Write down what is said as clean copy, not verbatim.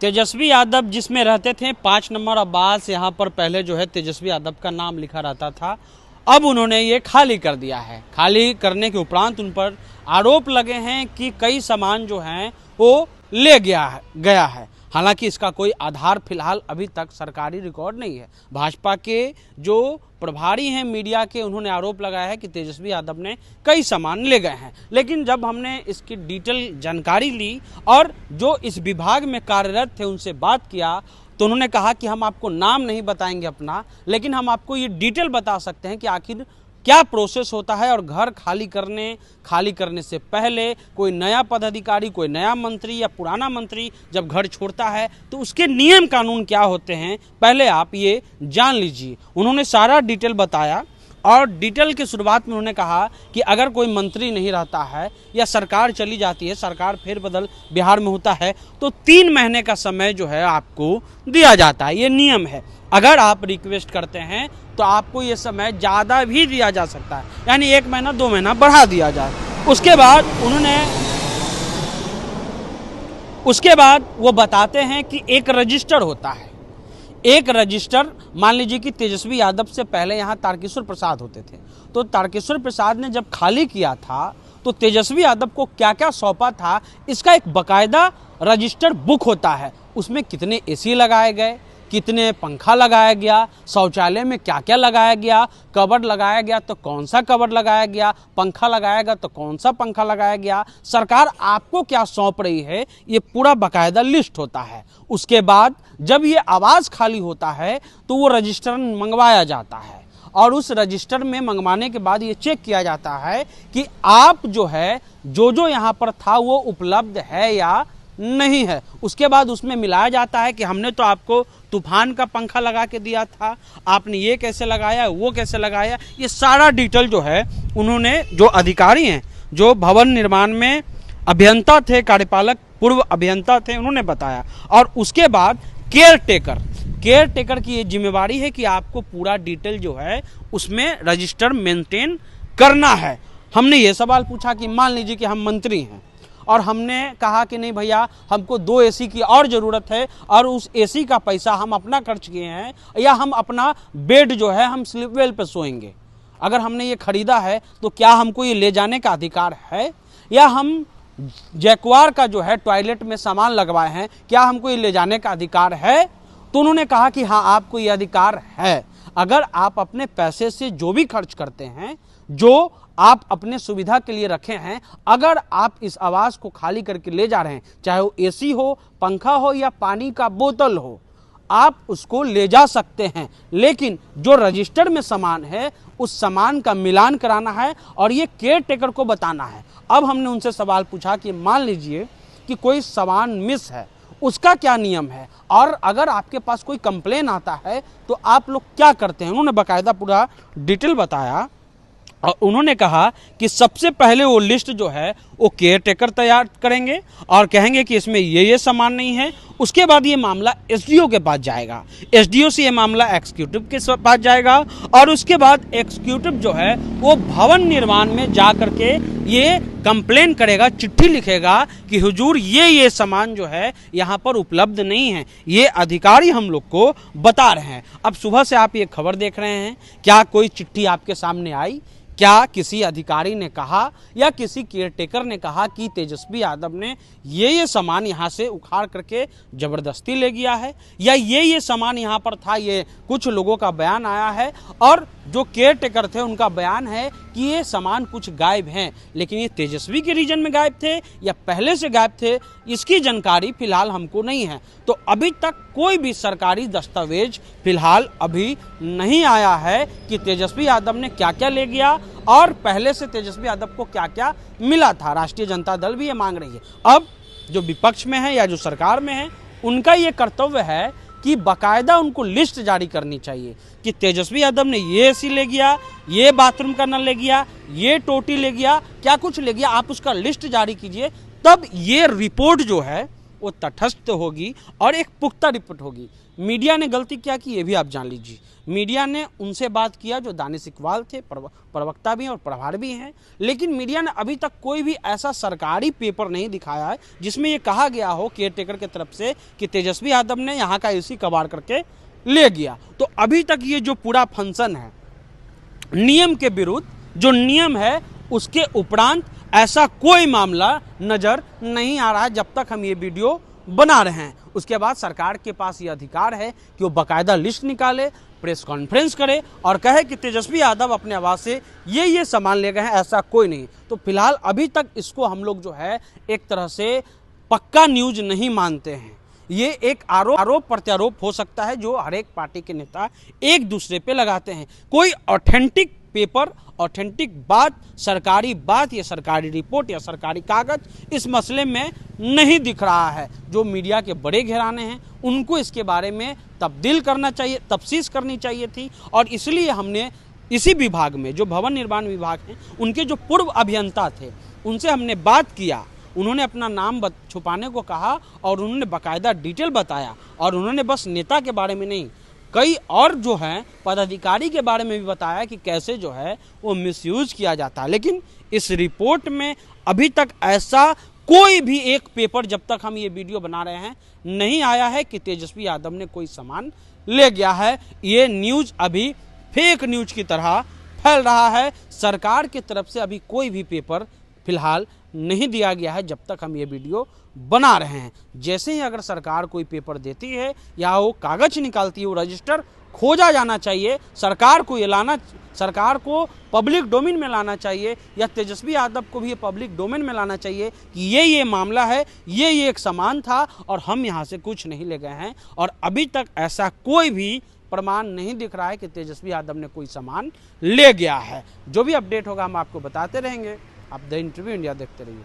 तेजस्वी यादव जिसमें रहते थे 5 नंबर आवास, यहाँ पर पहले जो है तेजस्वी यादव का नाम लिखा रहता था। अब उन्होंने ये खाली कर दिया है। खाली करने के उपरांत उन पर आरोप लगे हैं कि कई सामान जो हैं वो ले गया है। हालांकि इसका कोई आधार फिलहाल अभी तक सरकारी रिकॉर्ड नहीं है। भाजपा के जो प्रभारी हैं मीडिया के, उन्होंने आरोप लगाया है कि तेजस्वी यादव ने कई सामान ले गए हैं। लेकिन जब हमने इसकी डिटेल जानकारी ली और जो इस विभाग में कार्यरत थे उनसे बात किया, तो उन्होंने कहा कि हम आपको नाम नहीं बताएंगे अपना, लेकिन हम आपको ये डिटेल बता सकते हैं कि आखिर क्या प्रोसेस होता है और घर खाली करने से पहले कोई नया पदाधिकारी, कोई नया मंत्री या पुराना मंत्री जब घर छोड़ता है तो उसके नियम कानून क्या होते हैं, पहले आप ये जान लीजिए। उन्होंने सारा डिटेल बताया और डिटेल की शुरुआत में उन्होंने कहा कि अगर कोई मंत्री नहीं रहता है या सरकार चली जाती है, सरकार फेरबदल बिहार में होता है, तो 3 महीने का समय जो है आपको दिया जाता है। ये नियम है। अगर आप रिक्वेस्ट करते हैं तो आपको ये समय ज़्यादा भी दिया जा सकता है, यानी 1 महीना 2 महीना बढ़ा दिया जाए। उसके बाद वो बताते हैं कि एक रजिस्टर होता है। एक रजिस्टर, मान लीजिए कि तेजस्वी यादव से पहले यहाँ तारकिशोर प्रसाद होते थे, तो तारकिशोर प्रसाद ने जब खाली किया था तो तेजस्वी यादव को क्या क्या सौंपा था, इसका एक बाकायदा रजिस्टर बुक होता है। उसमें कितने एसी लगाए गए, कितने पंखा लगाया गया, शौचालय में क्या क्या लगाया गया, कबर्ड लगाया गया तो कौन सा कबर्ड लगाया गया, पंखा लगाया गया तो कौन सा पंखा लगाया गया, सरकार आपको क्या सौंप रही है, ये पूरा बाकायदा लिस्ट होता है। उसके बाद जब ये आवास खाली होता है तो वो रजिस्टर मंगवाया जाता है और उस रजिस्टर में मंगवाने के बाद ये चेक किया जाता है कि आप जो है जो यहाँ पर था वो उपलब्ध है या नहीं है। उसके बाद उसमें मिलाया जाता है कि हमने तो आपको तूफान का पंखा लगा के दिया था, आपने ये कैसे लगाया, वो कैसे लगाया। ये सारा डिटेल जो है उन्होंने, जो अधिकारी हैं, जो भवन निर्माण में अभियंता थे, कार्यपालक पूर्व अभियंता थे, उन्होंने बताया। और उसके बाद केयर टेकर की ये जिम्मेवारी है कि आपको पूरा डिटेल जो है उसमें रजिस्टर मेंटेन करना है। हमने ये सवाल पूछा कि मान लीजिए कि हम मंत्री हैं और हमने कहा कि नहीं भैया, हमको 2 एसी की और ज़रूरत है और उस एसी का पैसा हम अपना खर्च किए हैं, या हम अपना बेड जो है हम स्लीप वेल पे सोएंगे। अगर हमने ये खरीदा है तो क्या हमको ये ले जाने का अधिकार है, या हम जैक्वार का जो है टॉयलेट में सामान लगवाए हैं, क्या हमको ये ले जाने का अधिकार है। तो उन्होंने कहा कि हाँ, आपको ये अधिकार है। अगर आप अपने पैसे से जो भी खर्च करते हैं, जो आप अपने सुविधा के लिए रखे हैं, अगर आप इस आवास को खाली करके ले जा रहे हैं, चाहे वो एसी हो, पंखा हो या पानी का बोतल हो, आप उसको ले जा सकते हैं। लेकिन जो रजिस्टर में सामान है उस सामान का मिलान कराना है और ये केयर टेकर को बताना है। अब हमने उनसे सवाल पूछा कि मान लीजिए कि कोई सामान मिस है, उसका क्या नियम है, और अगर आपके पास कोई कंप्लेन आता है तो आप लोग क्या करते हैं। उन्होंने बाकायदा पूरा डिटेल बताया और उन्होंने कहा कि सबसे पहले वो लिस्ट जो है वो केयर टेकर तैयार करेंगे और कहेंगे कि इसमें ये सामान नहीं है। उसके बाद ये मामला एसडीओ के पास जाएगा, एसडीओ से ये मामला एग्जीक्यूटिव के पास जाएगा और उसके बाद एग्जीक्यूटिव जो है वो भवन निर्माण में जा करके ये कंप्लेन करेगा, चिट्ठी लिखेगा कि हुजूर ये सामान जो है यहाँ पर उपलब्ध नहीं है, ये अधिकारी हम लोग को बता रहे हैं। अब सुबह से आप ये खबर देख रहे हैं, क्या कोई चिट्ठी आपके सामने आई, क्या किसी अधिकारी ने कहा या किसी केयरटेकर ने कहा कि तेजस्वी यादव ने ये सामान यहाँ से उखाड़ करके ज़बरदस्ती ले गया है, या ये सामान यहाँ पर था। ये कुछ लोगों का बयान आया है और जो केयरटेकर थे उनका बयान है कि ये सामान कुछ गायब हैं, लेकिन ये तेजस्वी के रीजन में गायब थे या पहले से गायब थे, इसकी जानकारी फिलहाल हमको नहीं है। तो अभी तक कोई भी सरकारी दस्तावेज फिलहाल अभी नहीं आया है कि तेजस्वी यादव ने क्या क्या ले गया और पहले से तेजस्वी यादव को क्या क्या मिला था। राष्ट्रीय जनता दल भी ये मांग रही है। अब जो विपक्ष में है या जो सरकार में है, उनका ये कर्तव्य है कि बाकायदा उनको लिस्ट जारी करनी चाहिए कि तेजस्वी यादव ने ये एसी ले गया, ये बाथरूम का नल ले गया, ये टोटी ले गया, क्या कुछ ले गया, आप उसका लिस्ट जारी कीजिए। तब ये रिपोर्ट जो है वो तटस्थ होगी और एक पुख्ता रिपोर्ट होगी। मीडिया ने गलती क्या की ये भी आप जान लीजिए। मीडिया ने उनसे बात किया जो दानिश इकबाल थे, प्रवक्ता भी हैं और प्रभार भी हैं, लेकिन मीडिया ने अभी तक कोई भी ऐसा सरकारी पेपर नहीं दिखाया है जिसमें ये कहा गया हो केयर टेकर की तरफ से कि तेजस्वी यादव ने यहाँ का एसी कबाड़ करके ले गया। तो अभी तक ये जो पूरा फंक्शन है नियम के विरुद्ध, जो नियम है उसके उपरांत ऐसा कोई मामला नजर नहीं आ रहा है जब तक हम ये वीडियो बना रहे हैं। उसके बाद सरकार के पास ये अधिकार है कि वो बाकायदा लिस्ट निकाले, प्रेस कॉन्फ्रेंस करे और कहे कि तेजस्वी यादव अपने आवाज से ये सामान ले गए हैं, ऐसा कोई नहीं। तो फिलहाल अभी तक इसको हम लोग जो है एक तरह से पक्का न्यूज नहीं मानते हैं। ये एक आरोप प्रत्यारोप हो सकता है जो हर एक पार्टी के नेता एक दूसरे पे लगाते हैं। कोई ऑथेंटिक पेपर, ऑथेंटिक बात, सरकारी बात या सरकारी रिपोर्ट या सरकारी कागज इस मसले में नहीं दिख रहा है। जो मीडिया के बड़े घराने हैं उनको इसके बारे में तब्दील करना चाहिए, तफ्सीस करनी चाहिए थी। और इसलिए हमने इसी विभाग में जो भवन निर्माण विभाग है उनके जो पूर्व अभियंता थे उनसे हमने बात किया। उन्होंने अपना नाम छुपाने को कहा और उन्होंने बाकायदा डिटेल बताया। और उन्होंने बस नेता के बारे में नहीं, कई और जो हैं पदाधिकारी के बारे में भी बताया कि कैसे जो है वो मिसयूज किया जाता है। लेकिन इस रिपोर्ट में अभी तक ऐसा कोई भी एक पेपर, जब तक हम ये वीडियो बना रहे हैं, नहीं आया है कि तेजस्वी यादव ने कोई सामान ले गया है। ये न्यूज़ अभी फेक न्यूज की तरह फैल रहा है। सरकार की तरफ से अभी कोई भी पेपर फिलहाल नहीं दिया गया है जब तक हम ये वीडियो बना रहे हैं। जैसे ही अगर सरकार कोई पेपर देती है या वो कागज निकालती है, वो रजिस्टर खोजा जाना चाहिए। सरकार को पब्लिक डोमेन में लाना चाहिए या तेजस्वी यादव को भी ये पब्लिक डोमेन में लाना चाहिए कि ये मामला है, ये एक सामान था और हम यहाँ से कुछ नहीं ले गए हैं। और अभी तक ऐसा कोई भी प्रमाण नहीं दिख रहा है कि तेजस्वी यादव ने कोई सामान ले गया है। जो भी अपडेट होगा हम आपको बताते रहेंगे। आप द इंटरव्यू इंडिया देखते रहिए।